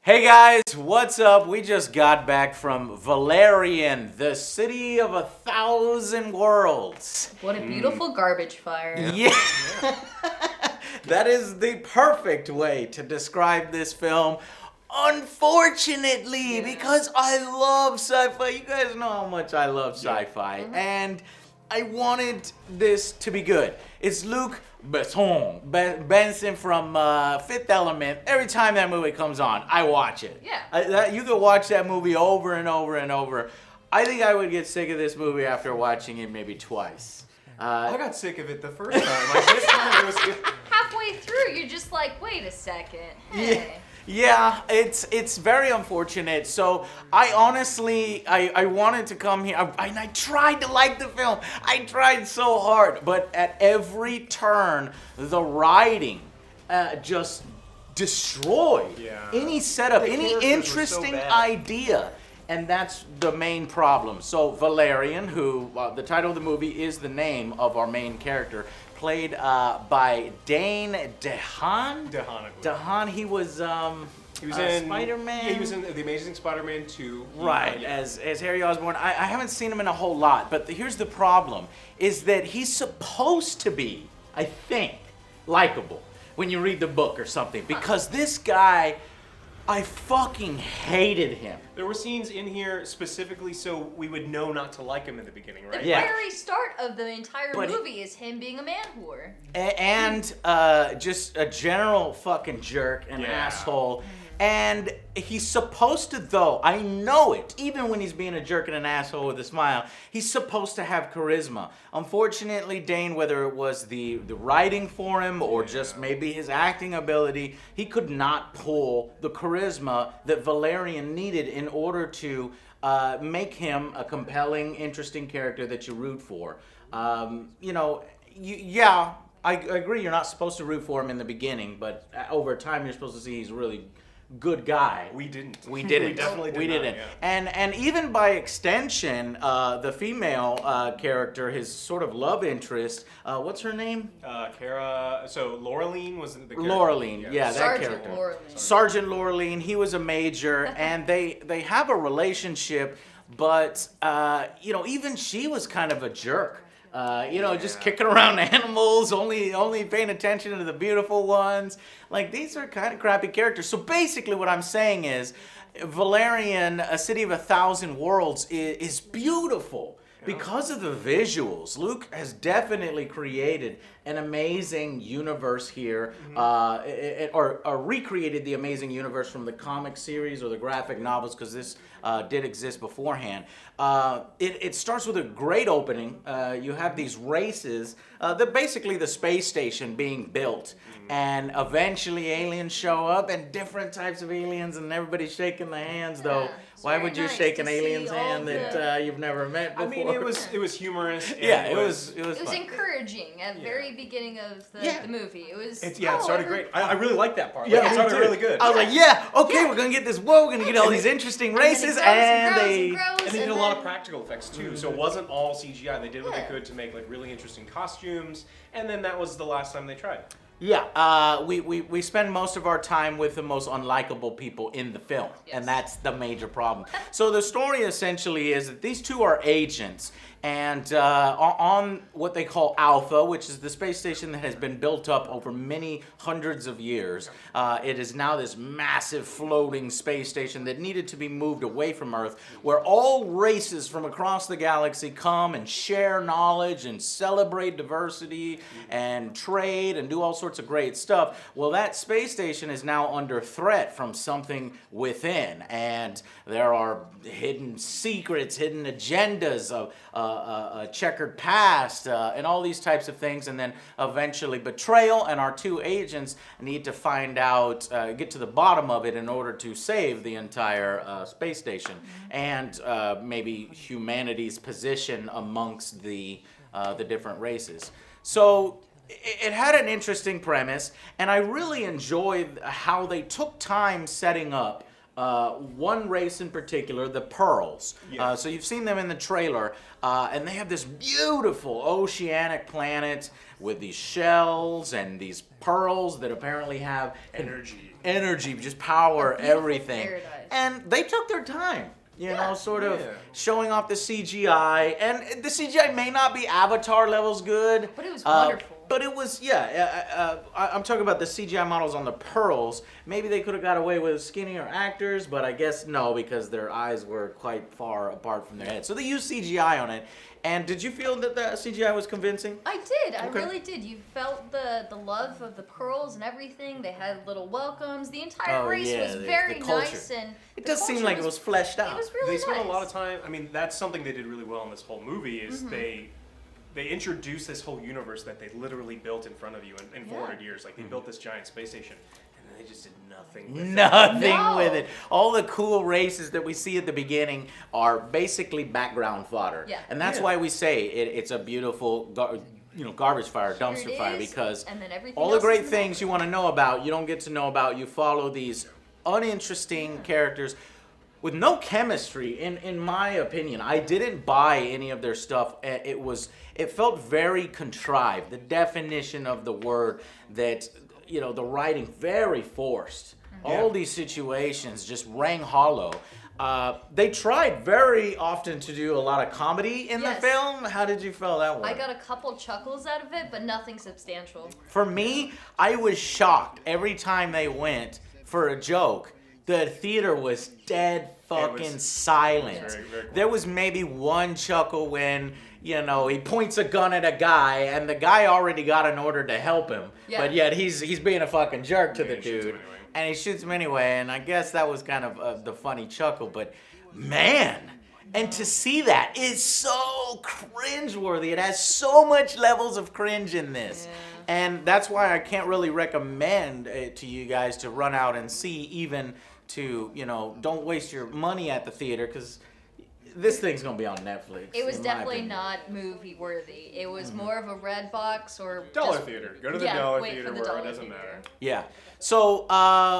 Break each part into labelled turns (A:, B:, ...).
A: Hey guys, what's up? We just got back from Valerian, the city of 1,000 worlds.
B: What a beautiful garbage fire.
A: Yeah. That is the perfect way to describe this film. Unfortunately, because I love sci-fi. You guys know how much I love sci-fi. And I wanted this to be good. It's Luc Benson from Fifth Element. Every time that movie comes on, I watch it.
B: Yeah.
A: You could watch that movie over and over and over. I think I would get sick of this movie after watching it maybe twice.
C: I got sick of it the first time. Like this time, it was good.
B: Halfway through, you're just like, wait a second. Hey.
A: Yeah, it's very unfortunate. So I honestly, I wanted to come here, and I tried to like the film. I tried so hard, but at every turn, the writing just destroyed any setup, any interesting idea. And that's the main problem. So Valerian, who, the title of the movie is the name of our main character, played by Dane DeHaan. DeHaan, he was in Spider-Man.
C: Yeah, he was in The Amazing Spider-Man 2.
A: Right, as Harry Osborn. I haven't seen him in a whole lot, but here's the problem, is that he's supposed to be, I think, likable when you read the book or something. Because this guy, I fucking hated him.
C: There were scenes in here specifically so we would know not to like him in the beginning, right?
B: The very start of the entire movie is him being a man whore.
A: And just a general fucking jerk and asshole. And he's supposed to, though, I know it, even when he's being a jerk and an asshole with a smile, he's supposed to have charisma. Unfortunately, Dane, whether it was the writing for him or just maybe his acting ability, he could not pull the charisma that Valerian needed in order to make him a compelling, interesting character that you root for. I agree you're not supposed to root for him in the beginning, but over time you're supposed to see he's really good guy.
C: We didn't.
A: We didn't.
C: We definitely did
A: We didn't.
C: Yeah.
A: And even by extension, the female character, his sort of love interest, what's her name?
C: Kara. So Laureline was the character.
A: Laureline, yeah, that
B: Sergeant
A: character.
B: Laureline.
A: Sergeant Laureline. He was a major, and they have a relationship, but even she was kind of a jerk. Just kicking around animals, only paying attention to the beautiful ones. Like, these are kind of crappy characters. So basically what I'm saying is, Valerian, a city of 1,000 worlds, is beautiful because of the visuals. Luke has definitely created an amazing universe here, or recreated the amazing universe from the comic series or the graphic novels, because this did exist beforehand. It starts with a great opening. You have these races, basically the space station being built, and eventually aliens show up, and different types of aliens, and everybody's shaking the hands, though. Why would you shake an alien's hand that you've never met before?
C: I mean, it was humorous. And
A: it was
B: It was
A: fun.
B: encouraging at the very beginning of the movie.
C: It started great. I really liked that part.
A: Yeah,
C: it started really good.
A: I was like, we're gonna get this. Whoa, we're gonna get all these interesting races, and
B: they
C: did a lot of practical effects too. So it wasn't all CGI. They did what they could to make like really interesting costumes, and then that was the last time they tried.
A: Yeah, we spend most of our time with the most unlikable people in the film, and that's the major problem. So the story essentially is that these two are agents, and on what they call Alpha, which is the space station that has been built up over many hundreds of years. It is now this massive floating space station that needed to be moved away from Earth, where all races from across the galaxy come and share knowledge and celebrate diversity and trade and do all sorts of great stuff. Well, that space station is now under threat from something within, and there are hidden secrets, hidden agendas of a checkered past, and all these types of things, and then eventually betrayal, and our two agents need to find out, get to the bottom of it in order to save the entire space station, and maybe humanity's position amongst the different races. So it had an interesting premise, and I really enjoyed how they took time setting up one race in particular, the Pearls.
C: Yes.
A: So you've seen them in the trailer, and they have this beautiful oceanic planet with these shells and these pearls that apparently have
C: Energy.
A: energy, just power,
B: A beautiful
A: everything.
B: paradise.
A: And they took their time. You know, sort of
C: Yeah.
A: showing off the CGI. And the CGI may not be Avatar levels good.
B: But it was wonderful.
A: But it was, I'm talking about the CGI models on the Pearls. Maybe they could have got away with skinnier actors, but I guess no, because their eyes were quite far apart from their heads. So they used CGI on it. And did you feel that the CGI was convincing?
B: I did. I
A: Okay.
B: really did. You felt the love of the pearls and everything. They had little welcomes. The entire race was very
A: the culture.
B: nice, and
A: It
B: the
A: does seem
B: culture
A: like it was fleshed out.
B: It was really
C: They
B: nice.
C: spent a lot of time. I mean, that's something they did really well in this whole movie. Is they introduced this whole universe that they literally built in front of you in 400 years. Like they built this giant space station, and then they just did nothing with it.
A: Nothing
B: No.
A: with it. All the cool races that we see at the beginning are basically background fodder.
B: Yeah.
A: And that's
C: Yeah.
A: why we say it's a beautiful garbage fire,
B: Sure
A: dumpster
B: it
A: fire,
B: is.
A: because
B: And then everything
A: all the
B: else
A: great
B: is
A: things you want to know about, you don't get to know about. You follow these uninteresting characters with no chemistry, in my opinion. I didn't buy any of their stuff. It felt very contrived. The definition of the word, that the writing very forced. All these situations just rang hollow. They tried very often to do a lot of comedy in the
B: Yes.
A: film. How did you feel that one?
B: I got a couple chuckles out of it, but nothing substantial.
A: For me, I was shocked every time they went for a joke. The theater was dead fucking silent.
C: very, very quiet.
A: There was maybe one chuckle when, he points a gun at a guy and the guy already got an order to help him.
B: Yeah.
A: But yet he's being a fucking jerk to
C: Yeah,
A: the
C: he shoots him
A: dude.
C: anyway.
A: And he shoots him anyway, and I guess that was kind of the funny chuckle. But man, and to see that is so cringeworthy. It has so much levels of cringe in this.
B: Yeah.
A: And that's why I can't really recommend it to you guys to run out and see, even to, don't waste your money at the theater, because this thing's going to be on Netflix.
B: It was
A: in my
B: definitely
A: opinion.
B: not movie worthy. It was more of a red box or
C: Dollar
B: just-
C: theater. Go to the
B: Yeah,
C: dollar
B: wait for
C: theater
B: the
C: where
B: dollar
C: it doesn't
B: theater.
C: matter.
A: Yeah. So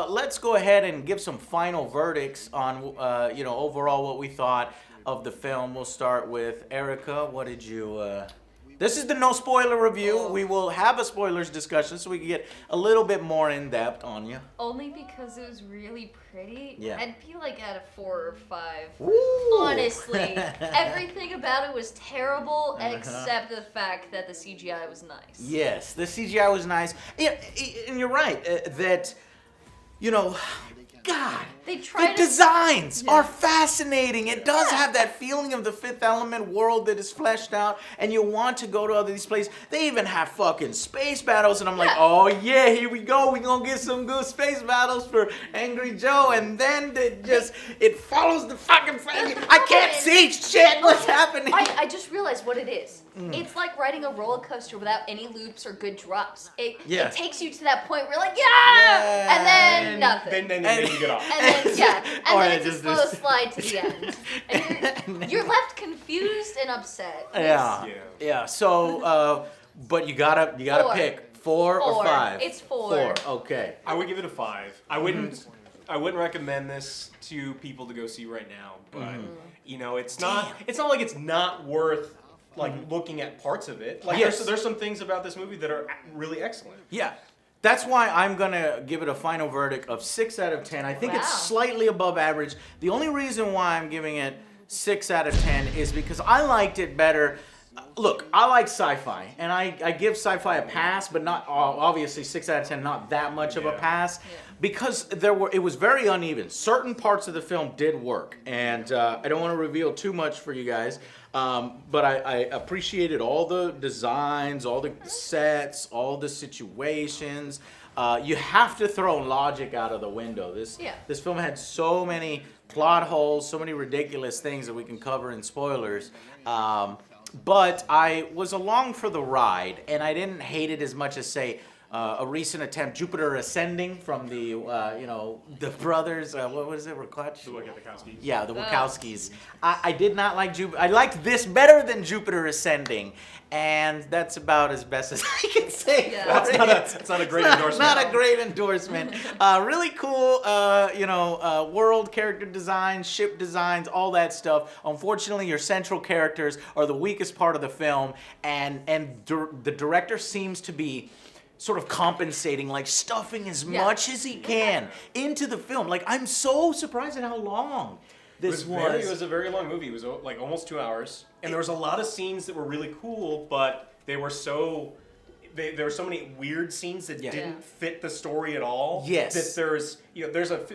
A: let's go ahead and give some final verdicts on, overall what we thought of the film. We'll start with Erica. What did you... This is the no spoiler review.
B: Oh.
A: We will have a spoilers discussion so we can get a little bit more in depth on you.
B: Only because it was really pretty.
A: Yeah.
B: I'd be like at a 4 or 5.
A: Woo!
B: Honestly, everything about it was terrible
A: Uh-huh.
B: except the fact that the CGI was nice.
A: Yes, the CGI was nice. Yeah, and you're right that, God,
B: They
A: the
B: tried to.
A: designs
B: Yeah.
A: are fascinating. It does
B: Yeah.
A: have that feeling of the Fifth Element world that is fleshed out, and you want to go to all these places. They even have fucking space battles, and I'm like,
B: Yeah.
A: oh yeah, here we go. We're gonna get some good space battles for Angry Joe, and then it follows the fucking frame. I can't see shit. What's happening?
B: I just realized what it is.
A: Mm.
B: It's like riding a roller coaster without any loops or good drops.
A: Yeah.
B: It takes you to that point where you're like, yeah! And then
C: And
B: nothing.
C: then you get off.
B: And then, yeah. And
A: Or
B: then
A: it
B: it's a
A: just-
B: slow slide to the end. And you're left confused and upset.
A: Yeah.
C: Yeah.
A: Yeah. So, but you gotta
B: Four.
A: pick 4 or
B: Four.
A: 5.
B: It's 4.
A: 4. Okay.
C: I would give it a 5. I wouldn't recommend this to people to go see right now, but it's not like it's not worth looking at parts of it. Like
A: Yes.
C: there's some things about this movie that are really excellent.
A: Yeah. That's why I'm gonna give it a final verdict of 6 out of 10. I think it's
B: Wow.
A: slightly above average. The only reason why I'm giving it 6 out of 10 is because I liked it better. Look, I like sci-fi, and I give sci-fi a pass, but not obviously 6 out of 10, not that much of a
C: Yeah.
A: pass, because it was very uneven. Certain parts of the film did work, and I don't want to reveal too much for you guys, but I appreciated all the designs, all the sets, all the situations. You have to throw logic out of the window. This film had so many plot holes, so many ridiculous things that we can cover in spoilers. But I was along for the ride, and I didn't hate it as much as, say, a recent attempt, Jupiter Ascending, from the the brothers. What was it? Wachowski?
C: To look at the Kowskis.
A: Yeah, the Wachowskis. I did not like Jupiter. I liked this better than Jupiter Ascending, and that's about as best as I can say.
B: Yeah.
A: for
C: That's not a great endorsement.
A: Not a great endorsement. Really cool, world character designs, ship designs, all that stuff. Unfortunately, your central characters are the weakest part of the film, and the director seems to be sort of compensating, like stuffing as much as he can into the film. Like, I'm so surprised at how long this was.
C: It was a very long movie. It was like almost 2 hours. And there was a lot of scenes that were really cool, but they were so... there were so many weird scenes that didn't fit the story at all.
A: Yes.
C: That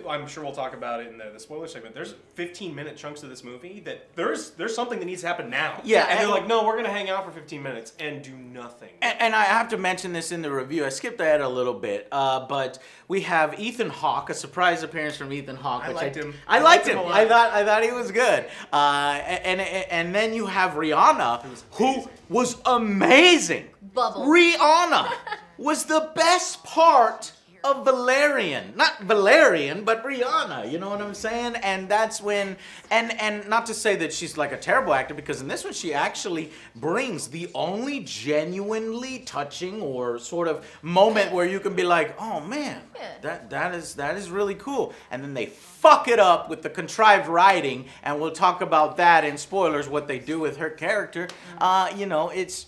C: I'm sure we'll talk about it in the spoiler segment. There's 15-minute chunks of this movie that there's something that needs to happen now.
A: Yeah.
C: And they're like, no, we're going to hang out for 15 minutes and do nothing.
A: And I have to mention this in the review. I skipped ahead a little bit, but we have Ethan Hawke, a surprise appearance from Ethan Hawke.
C: I liked him.
A: I liked him.
C: A lot.
A: I thought he was good. And then you have Rihanna, who was amazing.
B: Bubble.
A: Rihanna was the best part of Valerian. Not Valerian, but Rihanna. You know what I'm saying? And that's when, and not to say that she's like a terrible actor, because in this one she actually brings the only genuinely touching or sort of moment where you can be like, oh man, that is really cool. And then they fuck it up with the contrived writing, and we'll talk about that in spoilers, what they do with her character. It's...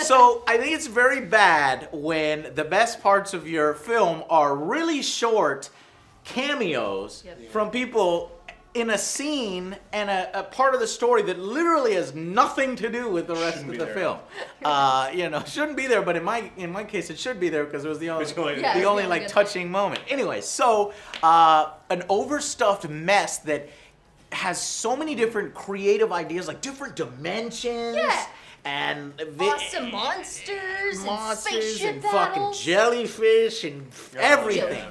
A: So I think it's very bad when the best parts of your film are really short cameos from people in a scene and a part of the story that literally has nothing to do with the rest of the film. Shouldn't be there, but in my case it should be there because it was the only like touching moment. Anyway, so an overstuffed mess that has so many different creative ideas, like different dimensions.
B: Yeah.
A: And
B: awesome monsters and spaceship
A: and
B: battles.
A: fucking jellyfish and everything.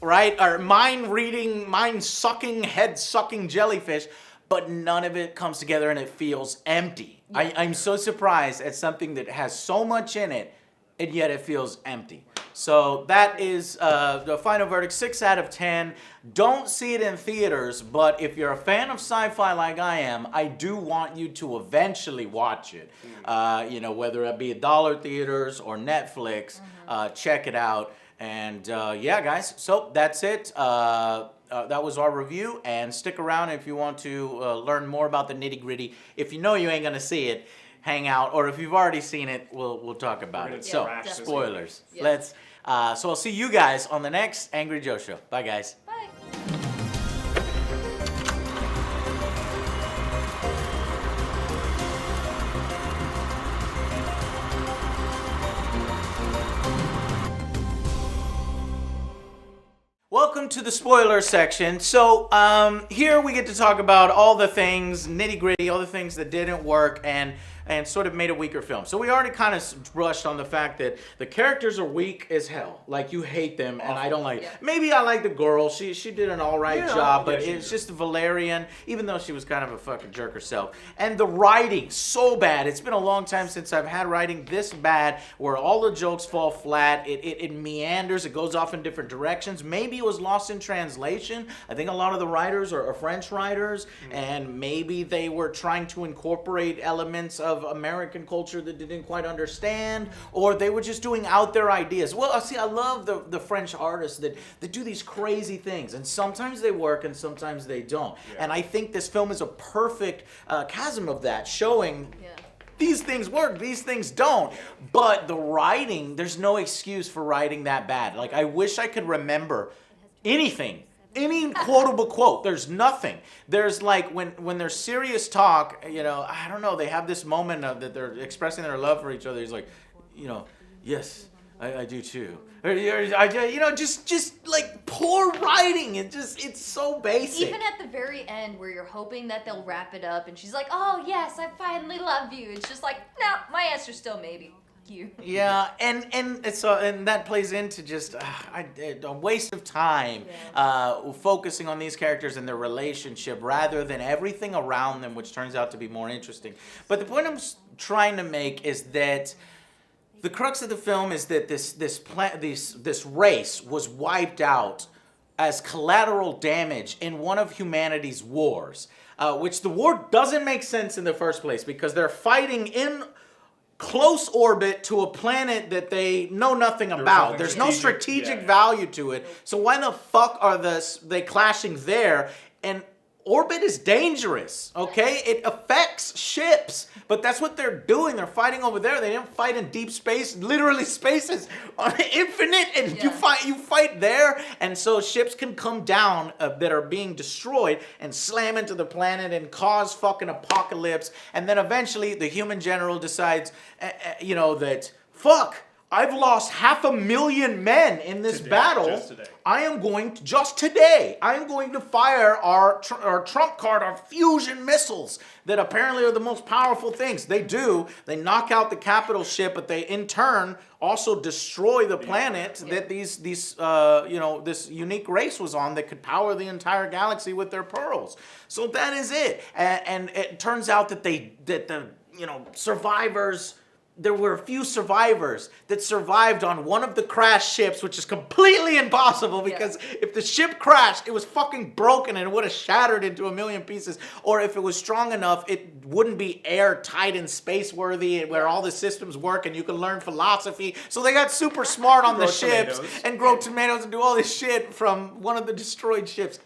A: Right? Or mind-reading, mind-sucking, head-sucking jellyfish, but none of it comes together and it feels empty. I'm so surprised at something that has so much in it, and yet it feels empty. So that is the final verdict, 6 out of 10. Don't see it in theaters, but if you're a fan of sci-fi like I am, I do want you to eventually watch it. Whether it be dollar theaters or Netflix, check it out. And guys, so that's it. That was our review, and stick around if you want to learn more about the nitty-gritty. If you know you ain't gonna see it, hang out, or if you've already seen it, we'll talk about it. So, spoilers. So I'll see you guys on the next Angry Joe Show. Bye, guys.
B: Bye.
A: Welcome to the spoiler section. So here we get to talk about all the things, nitty-gritty, all the things that didn't work and sort of made a weaker film. So we already kind of brushed on the fact that the characters are weak as hell. Like, you hate them, and I don't like... Maybe I like the girl. She did an all right job, but it's just Valerian, even though she was kind of a fucking jerk herself. And the writing, so bad. It's been a long time since I've had writing this bad, where all the jokes fall flat. It meanders. It goes off in different directions. Maybe it was lost in translation. I think a lot of the writers are French writers, and maybe they were trying to incorporate elements of American culture that they didn't quite understand, or they were just doing out there ideas. Well, see, I love the French artists that do these crazy things, and sometimes they work and sometimes they don't. And I think this film is a perfect chasm of that, showing these things work, these things don't. But the writing, there's no excuse for writing that bad. Like, I wish I could remember anything. Any quotable quote. There's nothing. There's like when there's serious talk, I don't know, they have this moment of that they're expressing their love for each other. He's like, yes, I do too. Or, just like poor writing. It's so basic.
B: Even at the very end where you're hoping that they'll wrap it up and she's like, oh yes, I finally love you. It's just like, no, my answer's still maybe.
A: Yeah, and that plays into just a waste of time focusing on these characters and their relationship rather than everything around them, which turns out to be more interesting. But the point I'm trying to make is that the crux of the film is that this race was wiped out as collateral damage in one of humanity's wars, which the war doesn't make sense in the first place because they're fighting in close orbit to a planet that they know nothing about. There's no strategic value to it. So why the fuck are they clashing there? And Orbit is dangerous, okay? It affects ships, but that's what they're doing. They're fighting over there. They didn't fight in deep space. Literally, space is infinite, and you fight there, and so ships can come down that are being destroyed and slam into the planet and cause fucking apocalypse. And then eventually, the human general decides, that fuck. I've lost 500,000 men in this battle.
C: Just today.
A: I am going to fire our trump card, our fusion missiles that apparently are the most powerful things. They knock out the capital ship, but they in turn also destroy the planet that this unique race was on that could power the entire galaxy with their pearls. So that is it. And it turns out that the survivors. There were a few survivors that survived on one of the crashed ships, which is completely impossible because if the ship crashed, it was fucking broken and it would have shattered into a million pieces. Or if it was strong enough, it wouldn't be airtight and space-worthy where all the systems work and you can learn philosophy. So they got super smart on the ships and grow tomatoes and do all this shit from one of the destroyed ships.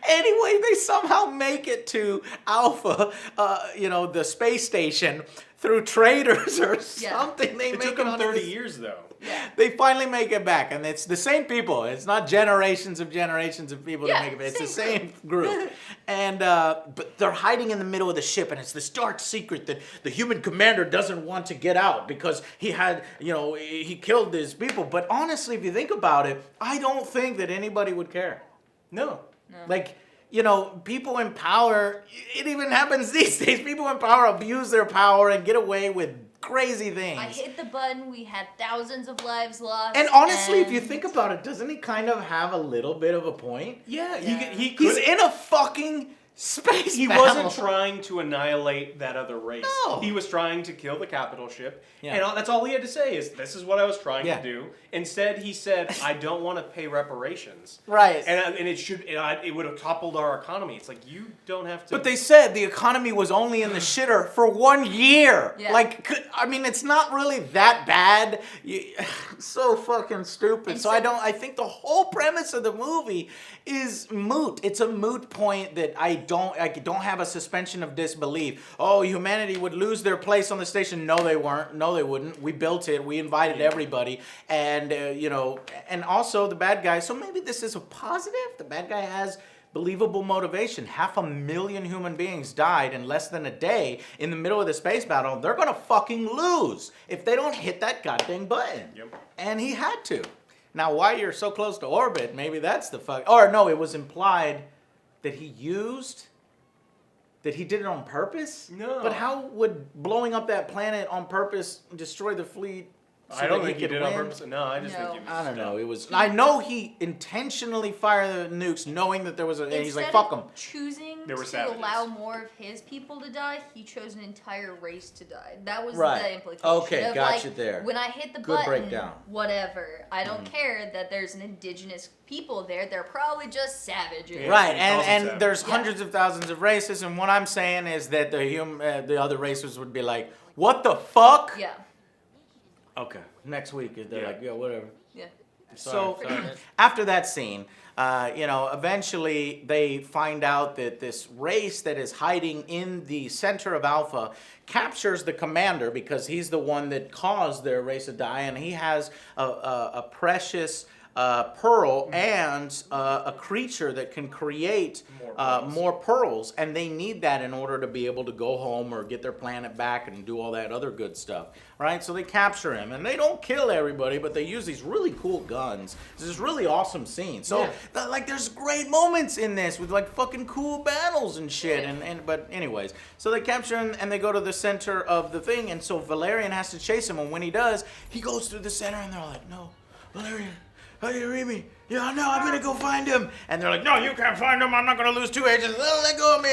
A: Anyway, they somehow make it to Alpha, the space station, through traders or something.
C: It took them 30 years, though.
B: Yeah.
A: They finally make it back, and it's the same people. It's not generations of people that make it back. It's the same group. And but they're hiding in the middle of the ship, and it's this dark secret that the human commander doesn't want to get out because he had, he killed his people. But honestly, if you think about it, I don't think that anybody would care.
C: No.
A: Like, people in power, it even happens these days. People in power abuse their power and get away with crazy things.
B: I hit the button, we had thousands of lives lost.
A: And honestly, if you think about it, doesn't he kind of have a little bit of a point?
C: Yeah,
A: He's in a fucking space
C: He
A: battle.
C: wasn't trying to annihilate that other race.
A: No.
C: He was trying to kill the capital ship.
A: Yeah.
C: And that's all he had to say is, this is what I was trying
A: Yeah.
C: to do. Instead, he said, I don't want to pay reparations.
A: Right.
C: And it would have toppled our economy. It's like, you don't have to...
A: But they said the economy was only in the shitter for 1 year.
B: Yeah.
A: It's not really that bad. So fucking stupid.
B: And
A: So I think the whole premise of the movie is moot. It's a moot point that I don't have a suspension of disbelief. Oh, humanity would lose their place on the station. No, they weren't. No, they wouldn't. We built it. We invited everybody. And, and also the bad guy. So maybe this is a positive. The bad guy has believable motivation. 500,000 human beings died in less than a day in the middle of the space battle. They're going to fucking lose if they don't hit that goddamn button.
C: Yep.
A: And he had to. Now, why you're so close to orbit, maybe that's the fuck. Or no, it was implied that he did it on purpose?
C: No.
A: But how would blowing up that planet on purpose destroy the fleet?
C: I don't think he did it on purpose. No, I just think he was...
A: I don't know. It was. I know he intentionally fired the nukes, knowing that there was and he's like,
B: Instead
A: "Fuck
B: of
A: them."
B: choosing
C: They were
B: to
C: savages.
B: allow more of his people to die, he chose an entire race to die. That was
A: Right.
B: the implication.
A: Okay,
B: of,
A: gotcha there.
B: When I hit the
A: Good
B: button,
A: breakdown.
B: whatever. I don't care that there's an indigenous people there. They're probably just savages.
C: Yeah.
A: Right,
C: He calls them
A: and
C: savages.
A: there's
B: Yeah.
A: hundreds of thousands of races, and what I'm saying is that the other races would be like, "What the fuck?"
B: Yeah.
A: Okay, next week they're
C: Yeah.
A: like, "Yeah, whatever."
B: Yeah.
A: So
B: Pretty much.
A: after that scene, eventually they find out that this race that is hiding in the center of Alpha captures the commander because he's the one that caused their race to die, and he has a precious pearl and a creature that can create more pearls, and they need that in order to be able to go home or get their planet back and do all that other good stuff, right? So they capture him, and they don't kill everybody, but they use these really cool guns. This is really awesome scene. So there's great moments in this with like fucking cool battles and shit. But anyways, so they capture him and they go to the center of the thing, and so Valerian has to chase him, and when he does, he goes through the center, and they're like, "No, Valerian. How do you read me? Yeah, no, I'm gonna go find him." And they're like, "No, you can't find him. I'm not gonna lose 2 agents. Let go of me."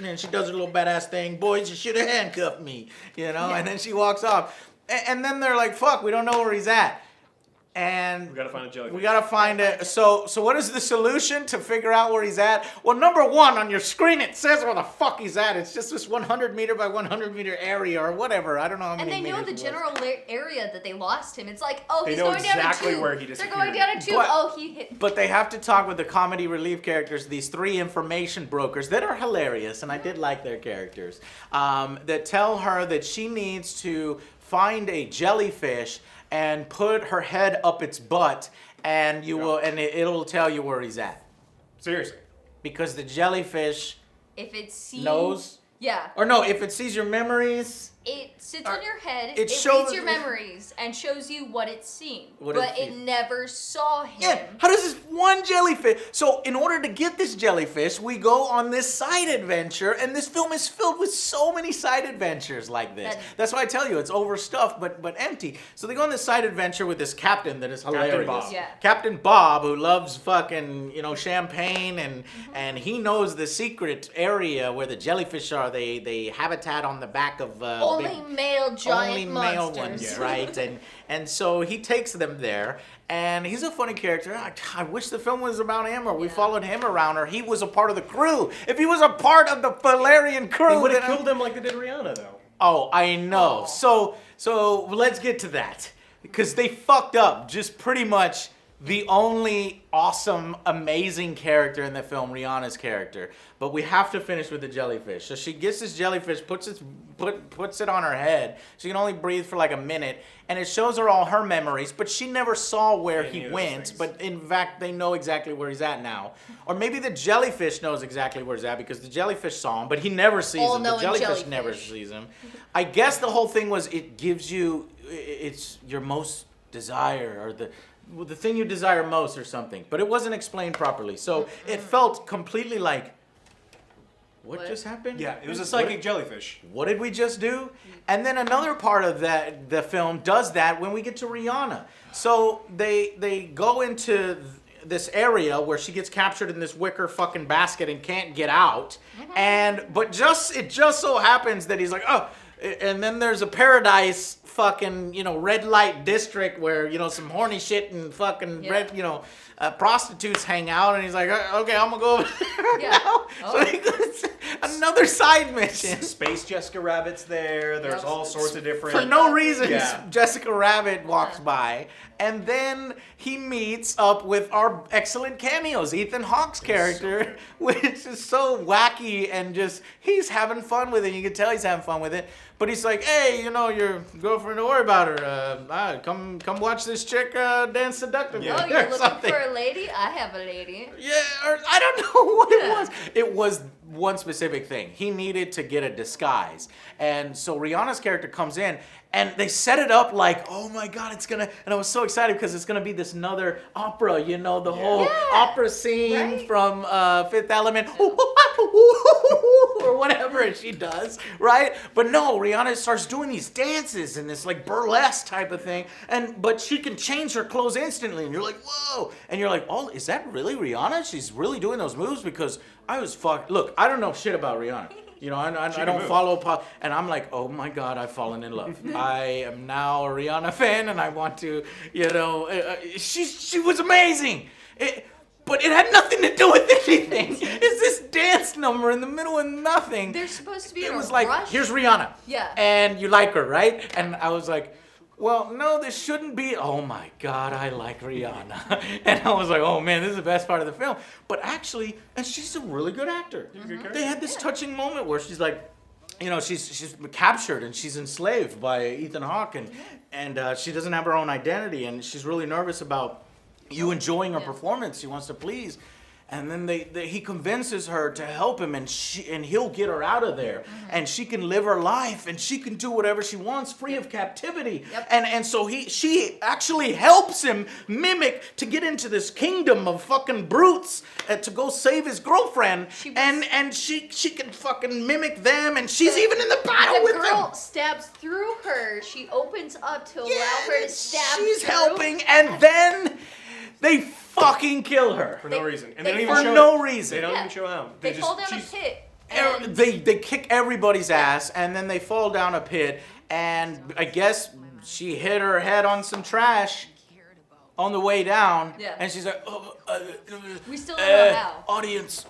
A: And she does her little badass thing. "Boys, you should have handcuffed me," And then she walks off. And then they're like, "Fuck, we don't know where he's at." and
C: We gotta find a jellyfish.
A: we gotta find it. So what is the solution to figure out where he's at? Well, number one, on your screen it says where the fuck he's at. It's just this 100 meter by 100 meter area or whatever. I don't know how many
B: And they know the
A: meters it was.
B: general area that they lost him. It's like, oh,
C: They
B: he's
C: know
B: going down
C: exactly
B: a tube.
C: where he
B: They're
C: disappeared.
B: going down a tube.
A: But-
B: Oh, he hit.
A: But they have to talk with the comedy relief characters, these 3 information brokers that are hilarious, and I did like their characters, that tell her that she needs to find a jellyfish and put her head up its butt, and it'll tell you where he's at.
C: Seriously.
A: Because the jellyfish
B: If it sees.
A: knows,
B: Yeah.
A: or no, if it sees your memories,
B: It sits on your head,
A: it
B: it
A: shows-
B: reads your memories, and shows you what it's seen.
A: What
B: but
A: it's
B: it
A: seen.
B: never saw him.
A: yeah, how does this one jellyfish? So in order to get this jellyfish, we go on this side adventure, and this film is filled with so many side adventures like this. That's why I tell you it's overstuffed, but empty. So they go on this side adventure with this captain that is hilarious.
C: Bob.
B: Yeah.
A: Captain Bob, who loves fucking champagne, and he knows the secret area where the jellyfish are. They habitat on the back of
B: Only
A: big-
B: male giant
A: only male
B: monsters.
A: ones,
C: Yeah.
A: right? And so he takes them there, and he's a funny character. I wish the film was about him, or we followed him around, or he was a part of the crew. If he was a part of the Valerian
C: They
A: crew,
C: would have
A: then
C: killed him like they did Rihanna, though.
A: Oh, I know.
B: Oh.
A: So let's get to that, because they fucked up just pretty much the only awesome, amazing character in the film, Rihanna's character. But we have to finish with the jellyfish. So she gets this jellyfish, puts it on her head. She can only breathe for like a minute, and it shows her all her memories. But she never saw where
C: Any
A: he
C: of those
A: went.
C: things.
A: But in fact, they know exactly where he's at now. Or maybe the jellyfish knows exactly where he's at because the jellyfish saw him, but he never sees him. The
B: All-knowing
A: jellyfish never
B: jellyfish.
A: sees him. I guess the whole thing was it gives you, it's your most desire, or the thing you desire most or something. But it wasn't explained properly. So it felt completely like, what just happened?
C: Yeah, it was a psychic jellyfish.
A: What did we just do? And then another part of the film does that when we get to Rihanna. So they go into this area where she gets captured in this wicker fucking basket and can't get out. But it just so happens that he's like, oh, and then there's a paradise fucking, red light district where, some horny shit and fucking red, prostitutes hang out, and he's like, okay, I'm gonna go over there
B: Yeah.
A: now.
B: Oh.
A: So he goes, another side mission.
C: Space Jessica Rabbit's there. There's
B: Yep.
C: all sorts of different.
A: For no reason,
C: Yeah.
A: Jessica Rabbit walks by, and then he meets up with our excellent cameos, Ethan Hawke's character, which is so wacky and just, he's having fun with it. You can tell he's having fun with it. But he's like, hey, your girlfriend, don't worry about her. Come watch this chick dance seductively.
C: Yeah.
B: Oh, you're
A: or
B: looking
A: something.
B: for a lady? I have a lady.
A: Yeah, or I don't know what it
B: Yeah.
A: was. It was one specific thing. He needed to get a disguise. And so Rihanna's character comes in, and they set it up like, oh my God, it's gonna, and I was so excited because it's gonna be this another opera, the whole
B: Yeah.
A: opera scene
B: Right.
A: from Fifth Element, or whatever she does, right? But no, Rihanna starts doing these dances and this like burlesque type of thing, but she can change her clothes instantly, and you're like, whoa, and you're like, oh, is that really Rihanna? She's really doing those moves? Because I was look, I don't know shit about Rihanna. I don't follow and I'm like, oh my God, I've fallen in love. I am now a Rihanna fan, and I want to, she was amazing. But it had nothing to do with anything. It's this dance number in the middle of nothing.
B: They're supposed to be
A: It
B: in
A: was
B: a
A: like,
B: rush.
A: here's Rihanna.
B: Yeah.
A: And you like her, right? And I was like, well, no, this shouldn't be. Oh my God, I like Rihanna. And I was like, oh man, this is the best part of the film. But actually, and she's a really good actor. They had this touching moment where she's like, she's captured and she's enslaved by Ethan Hawke, and she doesn't have her own identity, and she's really nervous about you enjoying her performance. She wants to please. And then he convinces her to help him, and he'll get her out of there, and she can live her life, and she can do whatever she wants, free of captivity.
B: Yep.
A: And so she actually helps him mimic to get into this kingdom of fucking brutes to go save his girlfriend, and she can fucking mimic them, and she's even in the battle
B: The
A: with
B: girl
A: them.
B: stabs through her. She opens up to allow her to stab
A: she's
B: through.
A: helping, and then they fucking kill her.
C: For no reason. And
B: they
C: they don't even
A: For
C: show
A: no
C: it.
A: reason.
C: They don't
B: Yeah.
C: even show how.
B: They
C: just,
B: fall down a
C: she's-
B: pit. And
A: They kick everybody's ass, and then they fall down a pit, and I guess she hit her head on some trash, on the way down,
B: Yeah.
A: and she's like,
B: We still don't know how.
A: Audience,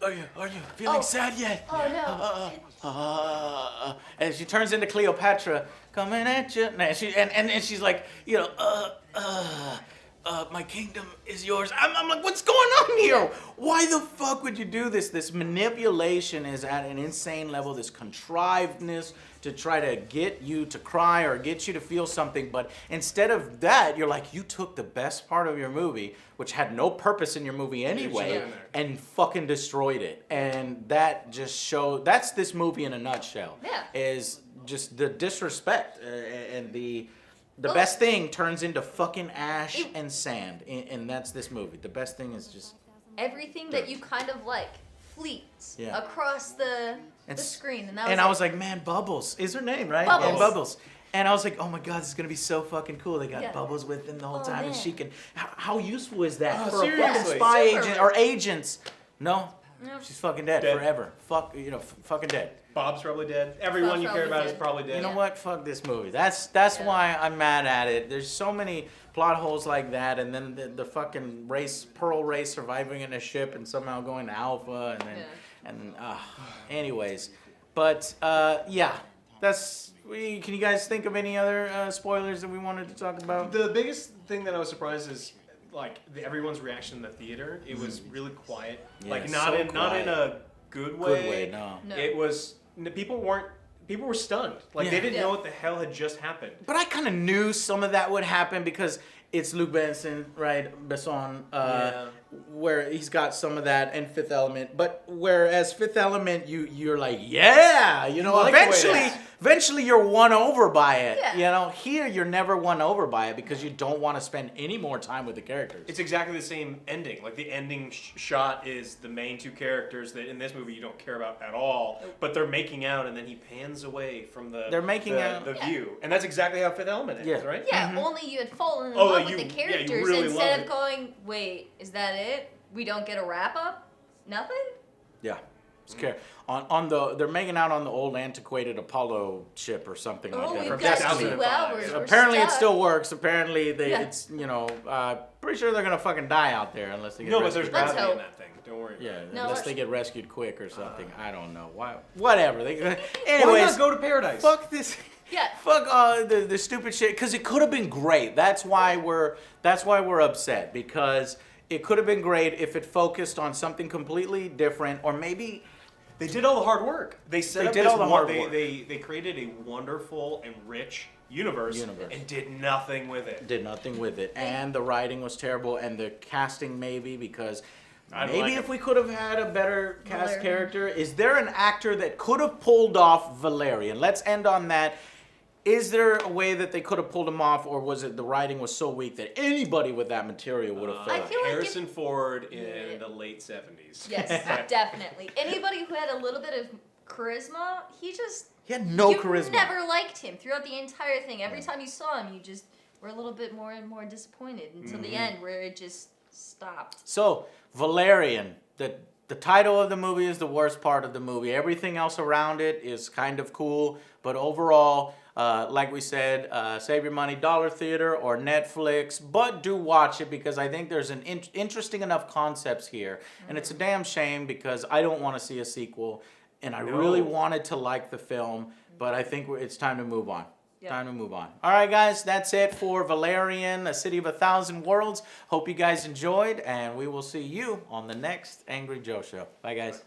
A: are you feeling sad yet?
B: Oh no.
A: And she turns into Cleopatra, coming at you, and she's like, my kingdom is yours. I'm like, what's going on here? Why the fuck would you do this? This manipulation is at an insane level, this contrivedness to try to get you to cry or get you to feel something. But instead of that, you're like, you took the best part of your movie, which had no purpose in your movie anyway, and fucking destroyed it. And that just that's this movie in a nutshell.
B: Yeah.
A: Is just the disrespect and the best thing turns into fucking ash and sand, and that's this movie. The best thing is just
B: everything that you kind of like fleets across the screen, and
A: I was like, man, Bubbles is her name, right?
B: Bubbles.
A: Yeah, Bubbles. And I was like, oh my God, this is gonna be so fucking cool. They got Bubbles with them the whole time, and she can. How useful is that for a fucking spy agent or agents? No, she's fucking dead forever. Fucking dead.
C: Bob's probably dead. Everyone you care about is probably dead.
A: You know what? Fuck this movie. That's why I'm mad at it. There's so many plot holes like that, and then the fucking Pearl race surviving in a ship and somehow going to Alpha, and then anyways, but can you guys think of any other spoilers that we wanted to talk about?
C: The biggest thing that I was surprised is everyone's reaction in the theater. It was really quiet.
A: Yeah,
C: not in a good way.
A: Good way, no.
C: It was people were stunned. They didn't know what the hell had just happened.
A: But I kind of knew some of that would happen because it's Luc Besson, where he's got some of that and Fifth Element. But whereas Fifth Element, you're like, eventually you're won over by it.
B: Yeah.
A: Here you're never won over by it because you don't want to spend any more time with the characters.
C: It's exactly the same ending. The ending shot is the main two characters that in this movie you don't care about at all, but they're making out, and then he pans away from the view, and that's exactly how Fifth Element is, right?
B: Yeah, only you had fallen in love with the characters
C: really
B: instead of going, wait, is that it? We don't get a wrap up? Nothing?
A: Yeah. They're making out on the old antiquated Apollo ship or something like that.
B: We've got 2 hours.
A: Apparently
B: it
A: still works. Apparently it's pretty sure they're gonna fucking die out there unless they get rescued.
C: But there's gravity in that thing. Don't worry.
A: Yeah,
B: No,
A: unless they get rescued quick or something. I don't know. Why? Whatever. Anyways,
C: why not go to paradise?
A: Fuck this.
B: Yeah.
A: Fuck the stupid shit. Because it could have been great. That's why we're upset, because it could have been great if it focused on something completely different, or maybe.
C: They did all the hard work. They created a wonderful and rich universe and did nothing with it.
A: And the writing was terrible, and the casting maybe, because if we could have had a better cast character. Is there an actor that could have pulled off Valerian? Let's end on that. Is there a way that they could have pulled him off, or was it the writing was so weak that anybody with that material would have
B: I
A: failed?
B: feel like
C: Harrison Ford in the late 70s.
B: Yes, definitely. Anybody who had a little bit of charisma, he
A: had no
B: you
A: charisma.
B: Never liked him throughout the entire thing. Every time you saw him, you just were a little bit more and more disappointed until the end, where it just stopped.
A: So, Valerian, the title of the movie is the worst part of the movie. Everything else around it is kind of cool, but overall, like we said, save your money, Dollar Theater or Netflix, but do watch it because I think there's an interesting enough concepts here, and it's a damn shame because I don't want to see a sequel, and I really wanted to like the film, but I think it's time to move on. Yep. Time to move on. All right, guys, that's it for Valerian, A City of a Thousand Worlds. Hope you guys enjoyed, and we will see you on the next Angry Joe Show. Bye, guys.